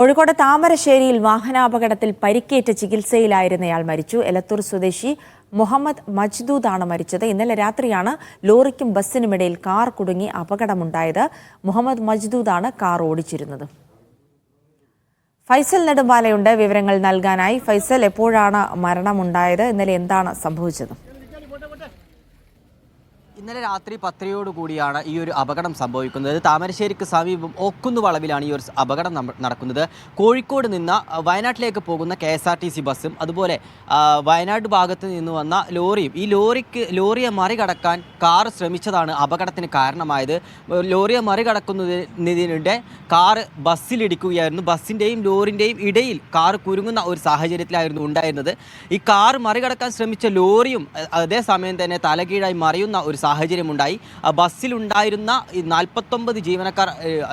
കോഴിക്കോട് താമരശ്ശേരിയിൽ വാഹനാപകടത്തിൽ പരിക്കേറ്റ് ചികിത്സയിലായിരുന്നയാൾ മരിച്ചു. എലത്തൂർ സ്വദേശി മുഹമ്മദ് മജ്ദൂദാണ് മരിച്ചത്. ഇന്നലെ രാത്രിയാണ് ലോറിക്കും ബസ്സിനുമിടയിൽ കാർ കുടുങ്ങി അപകടമുണ്ടായത്. മുഹമ്മദ് മജ്ദൂദാണ് കാർ ഓടിച്ചിരുന്നത്. ഫൈസൽ നെടുമ്പാലയുണ്ട് വിവരങ്ങൾ നൽകാനായി. ഫൈസൽ, എപ്പോഴാണ് മരണമുണ്ടായത്? ഇന്നലെ എന്താണ് സംഭവിച്ചത്? ഇന്നലെ രാത്രി 10 കൂടിയാണ് ഈ ഒരു അപകടം സംഭവിക്കുന്നത്. താമരശ്ശേരിക്ക് സമീപം ഒക്കുന്നു വളവിലാണ് ഈ ഒരു അപകടം നടക്കുന്നത്. കോഴിക്കോട് നിന്ന് വയനാട്ടിലേക്ക് പോകുന്ന KSRTC ബസ്സും അതുപോലെ വയനാട് ഭാഗത്ത് നിന്ന് വന്ന ലോറിയും, ഈ ലോറിയെ മറികടക്കാൻ കാർ ശ്രമിച്ചതാണ് അപകടത്തിന് കാരണമായത്. ലോറിയെ മറികടക്കുന്നതിനിടെ കാറ് ബസ്സിലിടിക്കുകയായിരുന്നു. ബസ്സിൻ്റെയും ലോറിൻ്റെയും ഇടയിൽ കാർ കുരുങ്ങുന്ന ഒരു സാഹചര്യത്തിലായിരുന്നു ഉണ്ടായിരുന്നത്. ഈ കാർ മറികടക്കാൻ ശ്രമിച്ച ലോറിയും അതേസമയം തന്നെ തലകീഴായി മറിയുന്ന ഒരു സാഹചര്യമുണ്ടായി. ബസ്സിലുണ്ടായിരുന്ന 49 ജീവനക്കാർ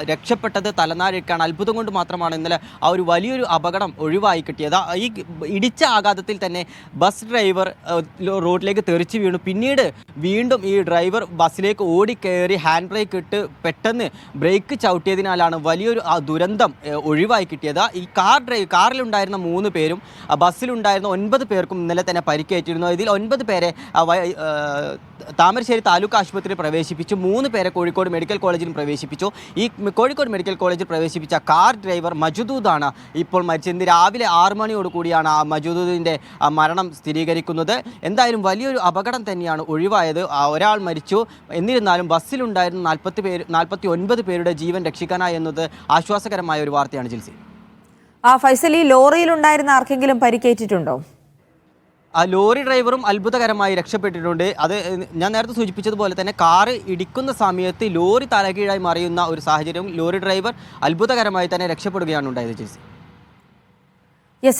രക്ഷപ്പെട്ടത് തലനാരിഴക്കാണ്. അത്ഭുതം കൊണ്ട് മാത്രമാണ് ഇന്നലെ ആ ഒരു വലിയൊരു അപകടം ഒഴിവായി കിട്ടിയത്. ഈ ഇടിച്ച ആഘാതത്തിൽ തന്നെ ബസ് ഡ്രൈവർ റോഡിലേക്ക് തെറിച്ച് വീണു. പിന്നീട് വീണ്ടും ഈ ഡ്രൈവർ ബസ്സിലേക്ക് ഓടിക്കയറി ഹാൻഡ് ബ്രേക്ക് ഇട്ട് പെട്ടെന്ന് ബ്രേക്ക് ചവിട്ടിയതിനാലാണ് വലിയൊരു ദുരന്തം ഒഴിവായി കിട്ടിയത്. ഈ കാറിലുണ്ടായിരുന്ന 3 പേരും ബസ്സിലുണ്ടായിരുന്ന 9 പേർക്കും ഇന്നലെ തന്നെ പരിക്കേറ്റിരുന്നു. ഇതിൽ 9 പേരെ താമരശ്ശേരി താലൂക്ക് ആശുപത്രിയിൽ പ്രവേശിപ്പിച്ചു. 3 പേരെ കോഴിക്കോട് മെഡിക്കൽ കോളേജിലും പ്രവേശിപ്പിച്ചു. ഈ കോഴിക്കോട് മെഡിക്കൽ കോളേജിൽ പ്രവേശിപ്പിച്ച കാർ ഡ്രൈവർ മജ്ദൂദാണ് ഇപ്പോൾ മരിച്ചത്. ഇന്ന് രാവിലെ 6 മണിയോട് കൂടിയാണ് ആ മജ്ദൂദിൻ്റെ മരണം സ്ഥിരീകരിക്കുന്നത്. എന്തായാലും വലിയൊരു അപകടം തന്നെയാണ് ഒഴിവായത്. ഒരാൾ മരിച്ചു. എന്നിരുന്നാലും ബസ്സിലുണ്ടായിരുന്ന 49 പേരുടെ ജീവൻ രക്ഷിക്കാനായി എന്നത് ആശ്വാസകരമായ ഒരു വാർത്തയാണ്. ജിൽസി, ഫൈസൽ, ഈ ലോറിയിലുണ്ടായിരുന്ന ആർക്കെങ്കിലും പരിക്കേറ്റിട്ടുണ്ടോ? ആ ലോറി ഡ്രൈവറും അത്ഭുതകരമായി രക്ഷപ്പെട്ടിട്ടുണ്ട്. അത് ഞാൻ നേരത്തെ സൂചിപ്പിച്ചതുപോലെ തന്നെ കാറ് ഇടിക്കുന്ന സമയത്ത് ലോറി തലകീഴായി മറിയുന്ന ഒരു സാഹചര്യം, ലോറി ഡ്രൈവർ അത്ഭുതകരമായി തന്നെ രക്ഷപ്പെടുകയാണ് ഉണ്ടായത്. ചേച്ചി,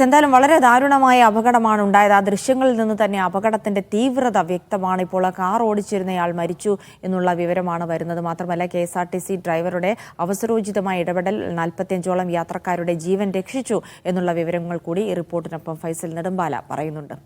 എന്തായാലും വളരെ ദാരുണമായ അപകടമാണ് ഉണ്ടായത്. ആ ദൃശ്യങ്ങളിൽ നിന്ന് തന്നെ അപകടത്തിന്റെ തീവ്രത വ്യക്തമാണ്. ഇപ്പോൾ കാർ ഓടിച്ചിരുന്നയാൾ മരിച്ചു എന്നുള്ള വിവരമാണ് വരുന്നത്. മാത്രമല്ല KSRTC ഡ്രൈവറുടെ അവസരോചിതമായ ഇടപെടൽ 45ഓളം യാത്രക്കാരുടെ ജീവൻ രക്ഷിച്ചു എന്നുള്ള വിവരങ്ങൾ കൂടി ഈ റിപ്പോർട്ടിനൊപ്പം ഫൈസൽ നെടുമ്പാല പറയുന്നുണ്ട്.